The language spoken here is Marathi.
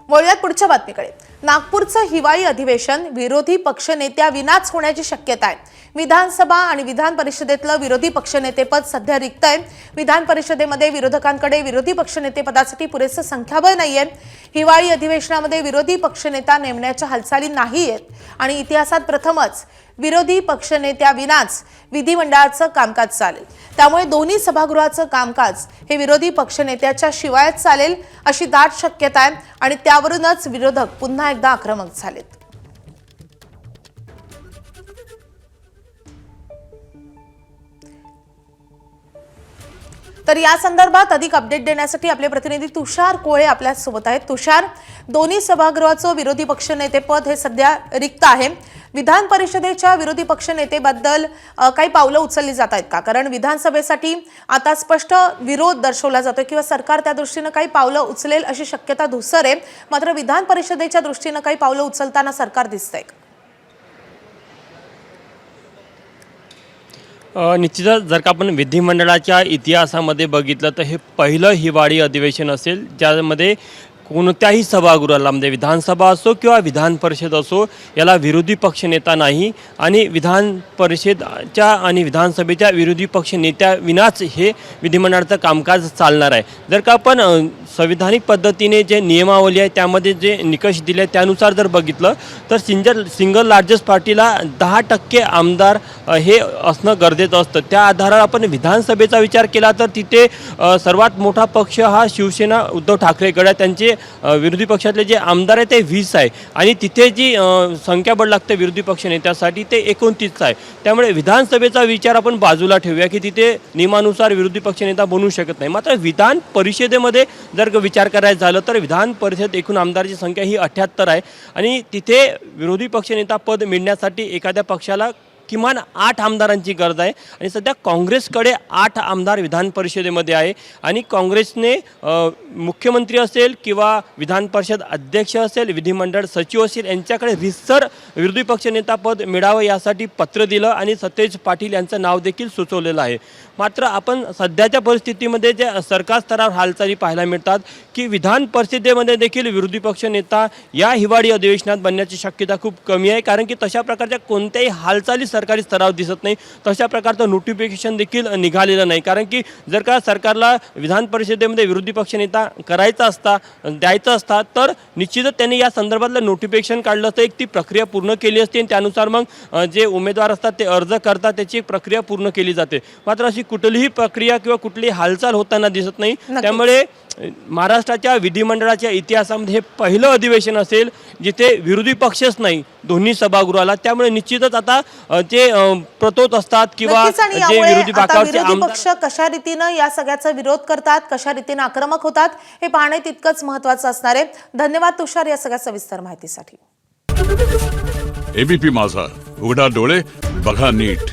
वळूयात पुढच्या बातमीकडे। नागपूरचं हिवाळी अधिवेशन विरोधी पक्षनेत्या विनाच होण्याची शक्यता आहे। विधानसभा आणि विधान परिषदेतलं विरोधी पक्षनेतेपद सध्या रिक्त आहे। विधान परिषदेमध्ये विरोधकांकडे विरोधी पक्षनेते पदासाठी पुरेसं संख्याबळ नाहीये। हिवाळी अधिवेशनामध्ये विरोधी पक्षनेता नेमण्याच्या हालचाली नाहीयेत आणि इतिहासात प्रथमच विरोधी पक्षनेत्या विनाच विधिमंडळाचं कामकाज चालेल। त्यामुळे दोन्ही सभागृहाचं कामकाज हे विरोधी पक्षनेत्याच्या शिवायच चालेल अशी दाट शक्यता आहे आणि त्यावरूनच विरोधक पुन्हा एकदा आक्रमक झालेत। तर या संदर्भात अधिक अपडेट देण्यासाठी आपले प्रतिनिधी तुषार कोळे आपल्या सोबत आहेत। तुषार, दोन्ही सभागृहाचं विरोधी पक्षनेतेपद हे सध्या रिक्त आहे। विधान परिषदेच्या विरोधी पक्षनेतेबद्दल काही पावलं उचलली जात आहेत का? कारण विधानसभेसाठी आता स्पष्ट विरोध दर्शवला जातोय किंवा सरकार त्या दृष्टीने काही पावलं उचलेल अशी शक्यता धुसर आहे। मात्र विधान परिषदेच्या दृष्टीने काही पावलं उचलताना सरकार दिसतंय का? निश्चितच जर का आपण विधिमंडळाच्या इतिहासामध्ये बघितलं तर हे पहिलं हिवाळी अधिवेशन असेल ज्यामध्ये कोणत्याही सभागृहाला म्हणजे विधानसभा असो किंवा विधान परिषद असो याला विरोधी पक्षनेता नाही आणि विधान परिषदेच्या आणि विधानसभेच्या विरोधी पक्षनेत्या विनाच हे विधिमंडळाचं कामकाज चालणार आहे। जर का आपण संविधानिक पद्धतीने जे नियमावली आहे त्यामध्ये जे निकष दिले त्यानुसार जर बघितलं तर सिंगल लार्जेस्ट पार्टीला 10% आमदार हे असणं गरजेचं असतं। त्या आधारावर आपण विधानसभेचा विचार केला तर तिथे सर्वात मोठा पक्ष हा शिवसेना उद्धव ठाकरे गट आहे। त्यांचे विरोधी पक्षातले जे आमदार आहे ते 20 आहे आणि तिथे जी संख्याबळ लागते विरोधी पक्षनेत्यासाठी ते 29 आहे। त्यामुळे विधानसभेचा विचार आपण बाजूला ठेवूया की तिथे नियमानुसार विरोधी पक्षनेता बनू शकत नाही। मात्र विधान परिषदेमध्ये जर विचार करायचा झालं तर विधान परिषद एकूण आमदारांची संख्या ही 78 आहे आणि तिथे विरोधी पक्षनेता पद मिळण्यासाठी एखाद्या पक्षाला किमान 8 आमदारांची गरज आहे आणि सध्या काँग्रेसकडे 8 आमदार विधान परिषदेमध्ये आहे आणि काँग्रेसने मुख्यमंत्री असेल किंवा विधान परिषद अध्यक्ष असेल विधिमंडळ सचिव असेल यांच्याकडे रितसर विरोधी पक्षनेता पद मिळावं यासाठी पत्र दिलं आणि सतेज पाटील यांचं नाव देखील सुचवलेलं आहे। मात्र आपण सध्याच्या परिस्थितीमध्ये जे सरकार स्तरावर हालचाली पाहायला मिळतात की विधान परिषदेमध्ये देखील विरोधी पक्षनेता या हिवाळी अधिवेशनात बनण्याची शक्यता खूप कमी आहे कारण की तशा प्रकारच्या कोणत्याही हालचाली सरकारी स्तरावर दिसत नाही। तशा प्रकारचं नोटिफिकेशन देखील निघालेलं नाही कारण की जर का सरकारला विधान परिषदेमध्ये विरोधी पक्षनेता करायचा असता द्यायचा असता तर निश्चितच त्यांनी या संदर्भातलं नोटिफिकेशन काढलं असतं, एक ती प्रक्रिया पूर्ण केली असती आणि त्यानुसार मग जे उमेदवार असतात ते अर्ज करतात त्याची एक प्रक्रिया पूर्ण केली जाते। मात्र अशी कुठलीही प्रक्रिया किंवा कुठलीही हालचाल होताना दिसत नाही। त्यामुळे महाराष्ट्राच्या विधिमंडळाच्या इतिहासामध्ये हे पहिलं अधिवेशन असेल जिथे विरोधी पक्षच नाही दोन्ही सभागृहाला। त्यामुळे निश्चितच आता जे प्रतोत असतात किंवा जे विरोधी पक्ष कशा रीतीने या सगळ्याचा विरोध करतात, कशा रीतीने आक्रमक होतात हे पाहणे तितकंच महत्त्वाचं असणार आहे। धन्यवाद तुषार या सगळ्या सविस्तर माहितीसाठी। एबीपी माझा, उघडा डोळे बघा नीट।